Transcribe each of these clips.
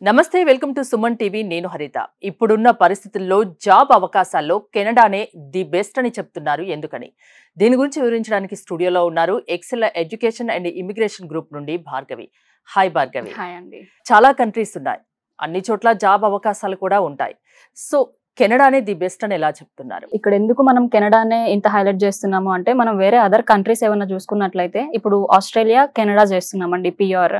నమస్తే welcome to Suman TV నేను హరిత. ఇప్పుడున్న పరిస్థితుల్లో జాబ్ అవకాశాల్లో కెనడానే ది బెస్ట్ అని చెప్తున్నారు. ఎందుకని దీని గురించి వివరించడానికి స్టూడియోలో ఉన్నారు Excel Education and Immigration Group నుండి భార్గవి. హాయ్ భార్గవి. హాయ్ అండి. చాలా కంట్రీస్ ఉన్నాయి, అన్ని చోట్ల జాబ్ అవకాశాలు కూడా ఉంటాయి. సో కెనడానే ది బెస్ట్ అని ఎలా చెప్తున్నారు? ఇక్కడ ఎందుకు మనం కెనడానే ఇంత హైలైట్ చేస్తున్నాము అంటే మనం వేరే అదర్ కంట్రీస్ ఏమైనా చూసుకున్నట్లయితే ఇప్పుడు ఆస్ట్రేలియా కెనడా చేస్తున్నామండి పిఆర్.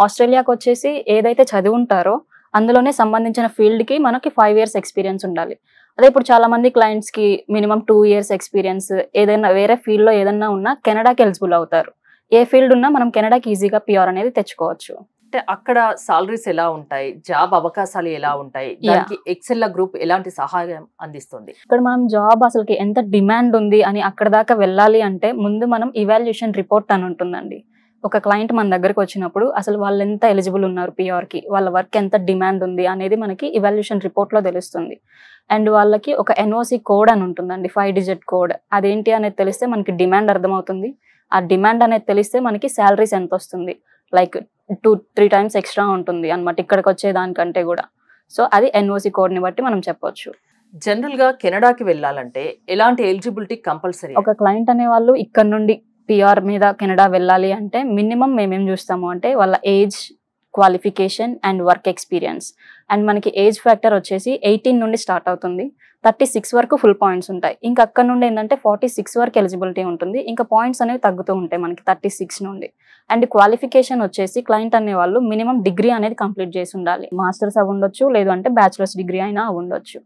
ఆస్ట్రేలియాకి వచ్చేసి ఏదైతే చదివి ఉంటారో అందులోనే సంబంధించిన ఫీల్డ్కి మనకి 5 years ఎక్స్పీరియన్స్ ఉండాలి. అదే ఇప్పుడు చాలా మంది క్లయింట్స్కి మినిమం 2 years ఎక్స్పీరియన్స్ ఏదైనా వేరే ఫీల్డ్లో ఏదైనా ఉన్నా కెనడాకి ఎలిజిబుల్ అవుతారు. ఏ ఫీల్డ్ ఉన్నా మనం కెనడాకి ఈజీగా పిఆర్ అనేది తెచ్చుకోవచ్చు. అంటే అక్కడ సాలరీస్ ఎలా ఉంటాయి, జాబ్ అవకాశాలు ఎలా ఉంటాయి, దానికి ఎక్సెల్ గ్రూప్ ఎలాంటి సహాయం అందిస్తుంది? ఇక్కడ మనం జాబ్ అసలుకి ఎంత డిమాండ్ ఉంది అని అక్కడ దాకా వెళ్ళాలి అంటే ముందు మనం ఇవాల్యుయేషన్ రిపోర్ట్ అని ఉంటుందండి. ఒక క్లయింట్ మన దగ్గరకు వచ్చినప్పుడు అసలు వాళ్ళు ఎంత ఎలిజిబుల్ ఉన్నారు పిఆర్కి, వాళ్ళ వర్క్ ఎంత డిమాండ్ ఉంది అనేది మనకి ఇవాల్యుయేషన్ రిపోర్ట్లో తెలుస్తుంది. అండ్ వాళ్ళకి ఒక ఎన్ఓసి కోడ్ అని ఉంటుందండి, 5 digit కోడ్. అదేంటి అనేది తెలిస్తే మనకి డిమాండ్ అర్థమవుతుంది. ఆ డిమాండ్ అనేది తెలిస్తే మనకి శాలరీస్ ఎంత వస్తుంది, లైక్ 2-3 times ఎక్స్ట్రా ఉంటుంది అనమాట ఇక్కడికి వచ్చేదానికంటే కూడా. సో అది ఎన్ఓసి కోడ్ని బట్టి మనం చెప్పొచ్చు. జనరల్ గా కెనడాకి వెళ్ళాలంటే ఎలాంటి ఎలిజిబిలిటీ కంపల్సరీ? ఒక క్లయింట్ అనే వాళ్ళు ఇక్కడ నుండి పిఆర్ మీద కెనడా వెళ్ళాలి అంటే మినిమం మేమేం చూస్తాము అంటే వాళ్ళ age, qualification and work experience. And మనకి ఏజ్ ఫ్యాక్టర్ వచ్చేసి 18 నుండి స్టార్ట్ అవుతుంది. 36 వరకు ఫుల్ పాయింట్స్ ఉంటాయి. ఇంకా అక్కడ నుండి ఏంటంటే 46 వరకు ఎలిజిబిలిటీ ఉంటుంది. ఇంకా పాయింట్స్ అనేవి తగ్గుతూ ఉంటాయి మనకి 36 నుండి. అండ్ క్వాలిఫికేషన్ వచ్చేసి క్లయింట్ అనే వాళ్ళు మినిమం డిగ్రీ అనేది కంప్లీట్ చేసి ఉండాలి. మాస్టర్స్ అవి ఉండొచ్చు, లేదు అంటే బ్యాచులర్స్ డిగ్రీ అయినా ఉండొచ్చు.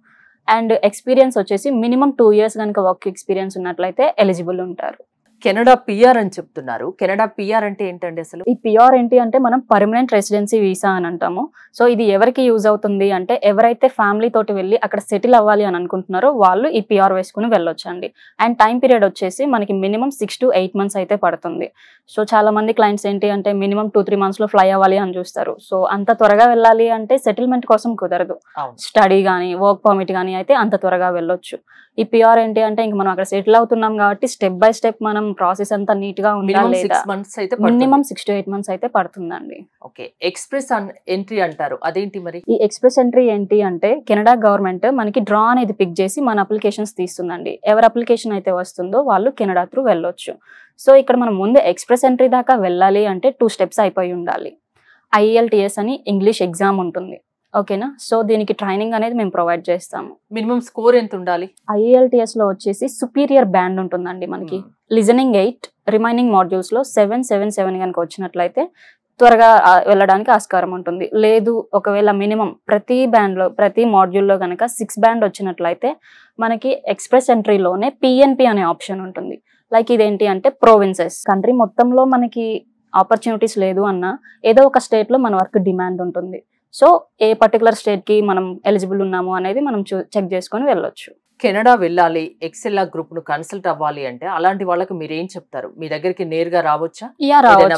అండ్ ఎక్స్పీరియన్స్ వచ్చేసి మినిమం 2 years కనుక వర్క్ ఎక్స్పీరియన్స్ ఉన్నట్లయితే ఎలిజిబుల్ ఉంటారు. కెనడా పిఆర్ అని చెప్తున్నారు. కెనడా పిఆర్ అంటే ఏంటండి అసలు? ఈ పిఆర్ ఏంటి అంటే మనం పర్మనెంట్ రెసిడెన్సీ వీసా అని అంటాము. సో ఇది ఎవరికి యూజ్ అవుతుంది అంటే ఎవరైతే ఫ్యామిలీ తోటి వెళ్ళి అక్కడ సెటిల్ అవ్వాలి అని అనుకుంటున్నారో వాళ్ళు ఈ పిఆర్ వేసుకుని వెళ్ళొచ్చండి. అండ్ టైం పీరియడ్ వచ్చేసి మనకి మినిమం 6 to 8 months అయితే పడుతుంది. సో చాలా మంది క్లయింట్స్ ఏంటి అంటే మినిమం 2-3 monthsలో ఫ్లై అవ్వాలి అని చూస్తారు. సో అంత త్వరగా వెళ్ళాలి అంటే సెటిల్మెంట్ కోసం కుదరదు. స్టడీ కానీ వర్క్ పర్మిట్ కానీ అయితే అంత త్వరగా వెళ్ళొచ్చు. ఈ పిఆర్ ఏంటి అంటే ఇంక మనం అక్కడ సెటిల్ అవుతున్నాం కాబట్టి స్టెప్ బై స్టెప్ మనం ప్రాసెస్ అంతా నీట్ గా ఉండాలి. మినిమం 6 to 8 months అయితే పడుతుందండి. ఓకే, ఎక్స్ప్రెస్ ఎంట్రీ అంటారు, అదేంటి మరి? ఈ ఎక్స్ప్రెస్ ఎంట్రీ ఏంటి అంటే కెనడా గవర్నమెంట్ మనకి డ్రా అనేది పిక్ చేసి మన అప్లికేషన్స్ తీస్తుందండి. ఎవరి అప్లికేషన్ అయితే వస్తుందో వాళ్ళు కెనడా త్రూ వెళ్ళొచ్చు. సో ఇక్కడ మనం ముందు ఎక్స్ప్రెస్ ఎంట్రీ దాకా వెళ్ళాలి అంటే 2 steps అయిపోయి ఉండాలి. IELTS అని ఇంగ్లీష్ ఎగ్జామ్ ఉంటుంది, ఓకేనా? సో దీనికి ట్రైనింగ్ అనేది మేము ప్రొవైడ్ చేస్తాము. మినిమం స్కోర్ ఎంత ఉండాలి? IELTS లో వచ్చేసి సుపీరియర్ బ్యాండ్ ఉంటుందండి మనకి. లిజనింగ్ 8, రిమైనింగ్ మాడ్యూల్స్ లో 7 కనుక వచ్చినట్లయితే త్వరగా వెళ్ళడానికి ఆస్కారం ఉంటుంది. లేదు ఒకవేళ మినిమం ప్రతి బ్యాండ్లో ప్రతి మాడ్యూల్లో కనుక 6 band వచ్చినట్లయితే మనకి ఎక్స్ప్రెస్ ఎంట్రీలోనే PNP అనే ఆప్షన్ ఉంటుంది. లైక్ ఇదేంటి అంటే ప్రోవిన్సెస్, కంట్రీ మొత్తంలో మనకి ఆపర్చునిటీస్ లేదు అన్నా ఏదో ఒక స్టేట్లో మన వర్క్ డిమాండ్ ఉంటుంది. సో ఏ పర్టికులర్ స్టేట్కి మనం ఎలిజిబుల్ ఉన్నాము అనేది మనం చెక్ చేసుకొని వెళ్ళొచ్చు. కెనడా వెళ్ళాలి, ఎక్సెల్ గ్రూప్ ను కన్సల్ట్ అవ్వాలి అంటే అలాంటి వాళ్ళకి మీరు ఏం చెప్తారు? మీ దగ్గరికి నేరుగా రావచ్చా?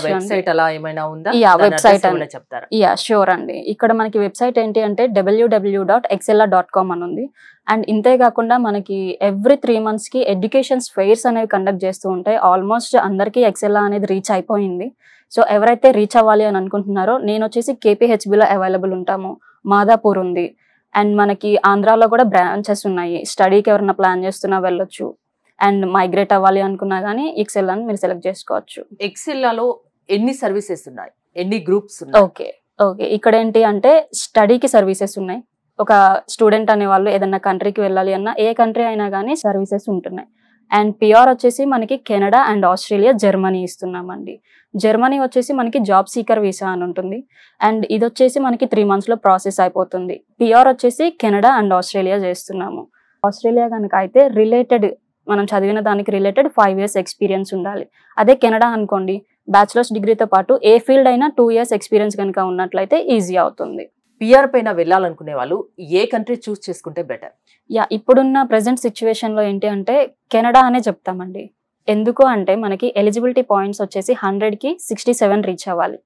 వెబ్సైట్ అలా ఏమైనా ఉందా? వెబ్సైట్ చెప్తారా? షూర్ అండి. ఇక్కడ మనకి వెబ్సైట్ ఏంటి అంటే www.excella.com అని ఉంది. అండ్ ఇంతే కాకుండా మనకి ఎవ్రీ 3 monthsకి ఎడ్యుకేషన్స్ ఫెయిర్స్ అనేవి కండక్ట్ చేస్తూ ఉంటాయి. ఆల్మోస్ట్ అందరికీ ఎక్సెల్లా అనేది రీచ్ అయిపోయింది. సో ఎవరైతే రీచ్ అవ్వాలి అని అనుకుంటున్నారో నేను వచ్చేసి KPHBలో అవైలబుల్ ఉంటాము. మాదాపూర్ ఉంది. అండ్ మనకి ఆంధ్రాలో కూడా బ్రాంచెస్ ఉన్నాయి. స్టడీకి ఎవరైనా ప్లాన్ చేస్తున్నా వెళ్ళొచ్చు. అండ్ మైగ్రేట్ అవ్వాలి అనుకున్నా కానీ ఎక్సెల్ అని మీరు సెలెక్ట్ చేసుకోవచ్చు. ఎక్సెల్లాలో ఎన్ని సర్వీసెస్ ఉన్నాయి, ఎన్ని గ్రూప్స్ ఉన్నాయి? ఓకే ఇక్కడ ఏంటి అంటే స్టడీకి సర్వీసెస్ ఉన్నాయి. ఒక స్టూడెంట్ అనే వాళ్ళు ఏదైనా కంట్రీకి వెళ్ళాలి అన్నా ఏ కంట్రీ అయినా కానీ సర్వీసెస్ ఉంటున్నాయి. అండ్ పిఆర్ వచ్చేసి మనకి కెనడా అండ్ ఆస్ట్రేలియా, జర్మనీ ఇస్తున్నామండి. జర్మనీ వచ్చేసి మనకి జాబ్ సీకర్ వీసా అని ఉంటుంది. అండ్ ఇది వచ్చేసి మనకి 3 monthsలో ప్రాసెస్ అయిపోతుంది. పిఆర్ వచ్చేసి కెనడా అండ్ ఆస్ట్రేలియా చేస్తున్నాము. ఆస్ట్రేలియా కనుక అయితే రిలేటెడ్ మనం చదివిన దానికి రిలేటెడ్ 5 years ఎక్స్పీరియన్స్ ఉండాలి. అదే కెనడా అనుకోండి బ్యాచులర్స్ డిగ్రీతో పాటు ఏ ఫీల్డ్ అయినా 2 years ఎక్స్పీరియన్స్ కనుక ఉన్నట్లయితే ఈజీ అవుతుంది. పిఆర్ పైన వెళ్ళాలనుకునే వాళ్ళు ఏ కంట్రీ చూస్ చేసుకుంటే బెటర్? ఇప్పుడున్న ప్రెసెంట్ సిచ్యువేషన్లో ఏంటి అంటే కెనడా అనే చెప్తామండి. ఎందుకు అంటే మనకి ఎలిజిబిలిటీ పాయింట్స్ వచ్చేసి 100కి 67 రీచ్ అవ్వాలి.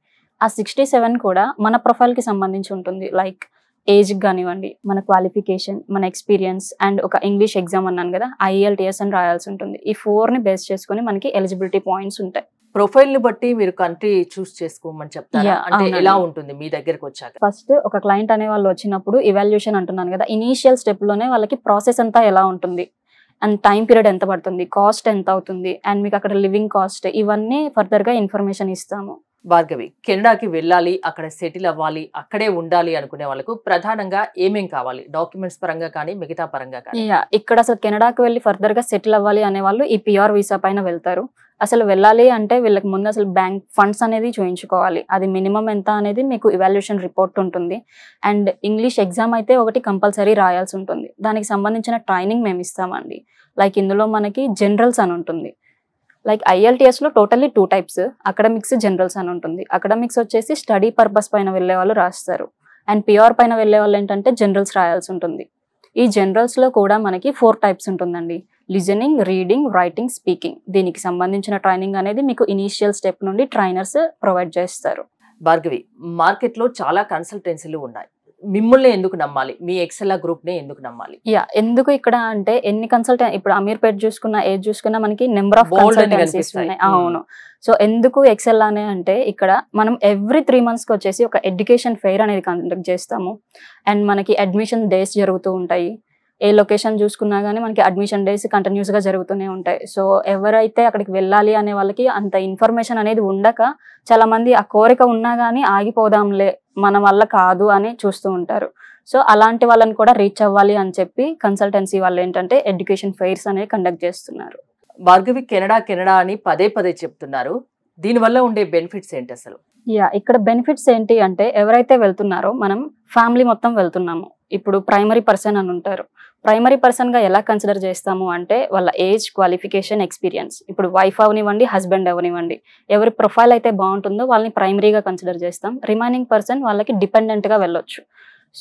ఆ 67 కూడా మన ప్రొఫైల్కి సంబంధించి ఉంటుంది. లైక్ ఏజ్కి కానివ్వండి, మన క్వాలిఫికేషన్, మన ఎక్స్పీరియన్స్ అండ్ ఒక ఇంగ్లీష్ ఎగ్జామ్ అన్నాను కదా, IELTS అని రాయాల్సి ఉంటుంది. ఈ 4ని బేస్ చేసుకొని మనకి ఎలిజిబిలిటీ పాయింట్స్ ఉంటాయి. ప్రొఫైల్ ని బట్టి మీరు కంట్రీ చూస్ చేసుకోమని చెప్తారా? Yeah, అంటే అవునండి. ఎలా ఉంటుంది మీ దగ్గరకు వచ్చాక? ఫస్ట్ ఒక క్లయింట్ అనే వాళ్ళు వచ్చినప్పుడు ఇవాల్యుయేషన్ అంటున్నాను కదా, ఇనీషియల్ స్టెప్ లోనే వాళ్ళకి ప్రాసెస్ అంతా ఎలా ఉంటుంది అండ్ టైం పీరియడ్ ఎంత పడుతుంది, కాస్ట్ ఎంత అవుతుంది, అండ్ మీకు అక్కడ లివింగ్ కాస్ట్, ఇవన్నీ ఫర్దర్ గా ఇన్ఫర్మేషన్ ఇస్తాము. భార్గవి, కెనడాకి వెళ్ళాలి, అక్కడ సెటిల్ అవ్వాలి, అక్కడే ఉండాలి అనుకునే వాళ్ళకు ప్రధానంగా ఏమేం కావాలి? డాక్యుమెంట్స్ పరంగా కానీ మిగతా పరంగా కానీ? ఇక్కడ అసలు కెనడాకి వెళ్ళి ఫర్దర్ గా సెటిల్ అవ్వాలి అనే వాళ్ళు ఈ పిఆర్ వీసా పైన వెళ్తారు. అసలు వెళ్ళాలి అంటే వీళ్ళకి ముందు అసలు బ్యాంక్ ఫండ్స్ అనేది చూయించుకోవాలి. అది మినిమం ఎంత అనేది మీకు ఇవాల్యుయేషన్ రిపోర్ట్ ఉంటుంది. అండ్ ఇంగ్లీష్ ఎగ్జామ్ అయితే ఒకటి కంపల్సరీ రాయాల్సి ఉంటుంది. దానికి సంబంధించిన ట్రైనింగ్ మేము ఇస్తామండి. లైక్ ఇందులో మనకి జనరల్స్ అని ఉంటుంది. లైక్ IELTS లో టోటల్లీ 2 టైప్స్, అకాడమిక్స్, జనరల్స్ అని ఉంటుంది. అకాడమిక్స్ వచ్చేసి స్టడీ పర్పస్ పైన వెళ్ళే వాళ్ళు రాస్తారు. అండ్ పిఆర్ పైన వెళ్ళే వాళ్ళు ఏంటంటే జనరల్స్ రాయాల్సి ఉంటుంది. ఈ జనరల్స్ లో కూడా మనకి 4 టైప్స్ ఉంటుందండి. Listening, reading, writing, speaking. దీనికి సంబంధించిన ట్రైనింగ్ అనేది మీకు ఇనీషియల్ స్టెప్ నుండి ట్రైనర్స్ ప్రొవైడ్ చేస్తారు. భార్గవి, మార్కెట్ లో చాలా కన్సల్టెన్సీలు ఉన్నాయి. మిమ్మల్ని ఎందుకు నమ్మాలి? మీ ఎక్సెల్ గ్రూప్ ని ఎందుకు నమ్మాలి? ఎందుకు ఇక్కడ అంటే ఎన్ని కన్సల్టెంట్, ఇప్పుడు అమీర్పేట్ చూసుకున్నా, ఏది చూసుకున్నా మనకి నెంబర్ ఆఫ్ Bold అని కన్సల్టెన్సీస్ కనిపిస్తాయి. ఉన్నాయి. అవును. సో ఎందుకు ఎక్సెల్ అనే అంటే ఇక్కడ మనం ఎవ్రీ 3 months కి వచ్చేసి ఒక ఎడ్యుకేషన్ ఫెయిర్ అనేది కండక్ట్ చేస్తాము. అండ్ మనకి అడ్మిషన్ డేస్ జరుగుతూ ఉంటాయి. ఏ లొకేషన్ చూసుకున్నా కానీ మనకి అడ్మిషన్ డేస్ కంటిన్యూస్ గా జరుగుతూనే ఉంటాయి. సో ఎవరైతే అక్కడికి వెళ్ళాలి అనే వాళ్ళకి అంత ఇన్ఫర్మేషన్ అనేది ఉండక చాలా మంది ఆ కోరిక ఉన్నా కానీ ఆగిపోదాంలే, మన వల్ల కాదు అని చూస్తూ ఉంటారు. సో అలాంటి వాళ్ళని కూడా రీచ్ అవ్వాలి అని చెప్పి కన్సల్టెన్సీ వాళ్ళు ఏంటంటే ఎడ్యుకేషన్ ఫెయిర్స్ అనేవి కండక్ట్ చేస్తున్నారు. భార్గవి, కెనడా కెనడా అని పదే పదే చెప్తున్నారు. దీనివల్ల ఉండే బెనిఫిట్స్ ఏంటి అసలు? ఇక్కడ బెనిఫిట్స్ ఏంటి అంటే ఎవరైతే వెళ్తున్నారో మనం ఫ్యామిలీ మొత్తం వెళ్తున్నాము. ఇప్పుడు ప్రైమరీ పర్సన్ అని ఉంటారు. ప్రైమరీ పర్సన్ గా ఎలా కన్సిడర్ చేస్తాము అంటే వాళ్ళ ఏజ్, క్వాలిఫికేషన్, ఎక్స్పీరియన్స్. ఇప్పుడు వైఫ్ అవనివ్వండి, హస్బెండ్ అవనివ్వండి, ఎవరి ప్రొఫైల్ అయితే బాగుంటుందో వాళ్ళని ప్రైమరీగా కన్సిడర్ చేస్తాం. రిమైనింగ్ పర్సన్ వాళ్ళకి డిపెండెంట్ గా వెళ్ళొచ్చు.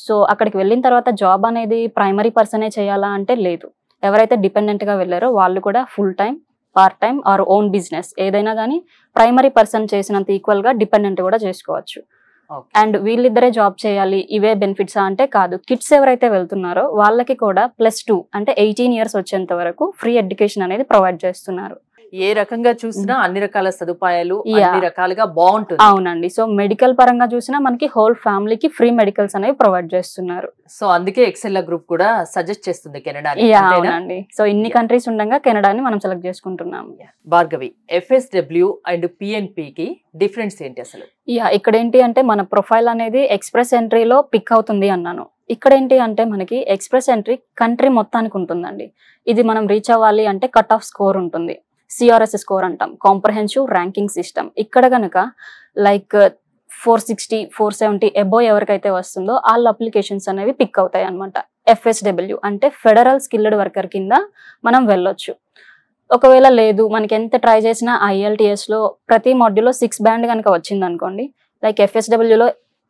సో అక్కడికి వెళ్ళిన తర్వాత జాబ్ అనేది ప్రైమరీ పర్సనే చేయాలా అంటే లేదు. ఎవరైతే డిపెండెంట్ గా వెళ్ళారో వాళ్ళు కూడా full time, part time or own business ఏదైనా కానీ ప్రైమరీ పర్సన్ చేసినంత ఈక్వల్ గా డిపెండెంట్ కూడా చేసుకోవచ్చు. అండ్ వీళ్ళిద్దరే జాబ్ చేయాలి, ఇవే బెనిఫిట్స్ అంటే కాదు. కిడ్స్ ఎవరైతే వెళ్తున్నారో వాళ్ళకి కూడా +2 అంటే 18 years వచ్చేంత వరకు ఫ్రీ ఎడ్యుకేషన్ అనేది ప్రొవైడ్ చేస్తున్నారు. ఏ రకంగా చూసినా అన్ని రకాల సదుపాయాలు, అన్ని రకాలుగా బాగుంటుంది. అవునండి. సో మెడికల్ పరంగా చూసినా మనకి హోల్ ఫ్యామిలీకి ఫ్రీ మెడికల్స్ అనేవి ప్రొవైడ్ చేస్తున్నారు. సో అందుకే ఎక్సెల్ గ్రూప్ కూడా సజెస్ట్ చేస్తుంది కెనడా. అవునండి. సో ఇన్ని కంట్రీస్ ఉండగా కెనడాని మనం సెలెక్ట్ చేసుకుంటున్నాము. భార్గవి, FSW అండ్ PNP కి డిఫరెన్స్ ఏంటి అసలు? ఇక్కడ ఏంటి అంటే మన ప్రొఫైల్ అనేది ఎక్స్ప్రెస్ ఎంట్రీలో పిక్ అవుతుంది అన్నాను. ఇక్కడ ఏంటి అంటే మనకి ఎక్స్ప్రెస్ ఎంట్రీ కంట్రీ మొత్తానికి ఉంటుందండి. ఇది మనం రీచ్ అవ్వాలి అంటే కట్ ఆఫ్ స్కోర్ ఉంటుంది. CRS స్కోర్ అంటాం, కాంప్రహెన్సివ్ ర్యాంకింగ్ సిస్టమ్. ఇక్కడ కనుక లైక్ 460, 470 అబోవ్ ఎవరికైతే వస్తుందో వాళ్ళ అప్లికేషన్స్ అనేవి పిక్ అవుతాయి అనమాట. FSW అంటే ఫెడరల్ స్కిల్డ్ వర్కర్ కింద మనం వెళ్ళొచ్చు. ఒకవేళ లేదు మనకి ఎంత ట్రై చేసినా IELTS లో ప్రతి మాడ్యూల్లో 6 band కనుక వచ్చింది అనుకోండి, లైక్ FSW లో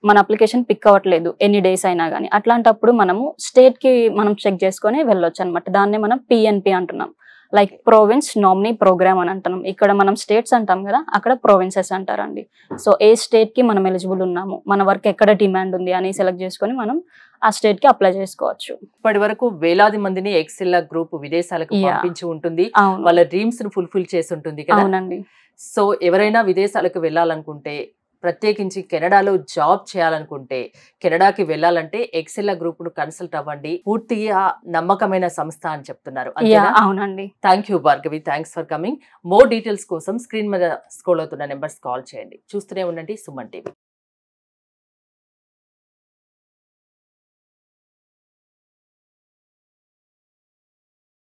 మన అప్లికేషన్ పిక్ అవ్వట్లేదు ఎన్ని డేస్ అయినా కానీ, అట్లాంటప్పుడు మనము స్టేట్ కి మనం చెక్ చేసుకొని వెళ్ళొచ్చు అనమాట. దాన్నే మనం PNP అంటున్నాం. లైక్ ప్రోవిన్స్ నామినీ ప్రోగ్రామ్ అని అంటున్నాం. ఇక్కడ మనం స్టేట్స్ అంటాం కదా, అక్కడ ప్రొవిన్సెస్ అంటారండి. సో ఏ స్టేట్ కి మనం ఎలిజిబుల్ ఉన్నాము, మన వర్క్ ఎక్కడ డిమాండ్ ఉంది అని సెలెక్ట్ చేసుకొని మనం ఆ స్టేట్ కి అప్లై చేసుకోవచ్చు. ఇప్పటి వరకు వేలాది మందిని ఎక్సెల్ గ్రూప్ విదేశాలకు పంపించి ఉంటుంది. వాళ్ళ డ్రీమ్స్ ను ఫుల్ఫిల్ చేసి ఉంటుంది కదా. అవునండి. సో ఎవరైనా విదేశాలకు వెళ్ళాలనుకుంటే, ప్రత్యేకించి కెనడాలో జాబ్ చేయాలనుకుంటే, కెనడాకి వెళ్ళాలంటే ఎక్సెల్ గ్రూప్ ను కన్సల్ట్ అవ్వండి. పూర్తిగా నమ్మకమైన సంస్థ అని చెప్తున్నారు. అవునండి. Thank you Bhargavi, thanks for coming. More details కోసం స్క్రీన్ మీద స్క్రోల్ అవుతున్న నెంబర్స్ కాల్ చేయండి. చూస్తూనే ఉండండి సుమన్ టీవీ.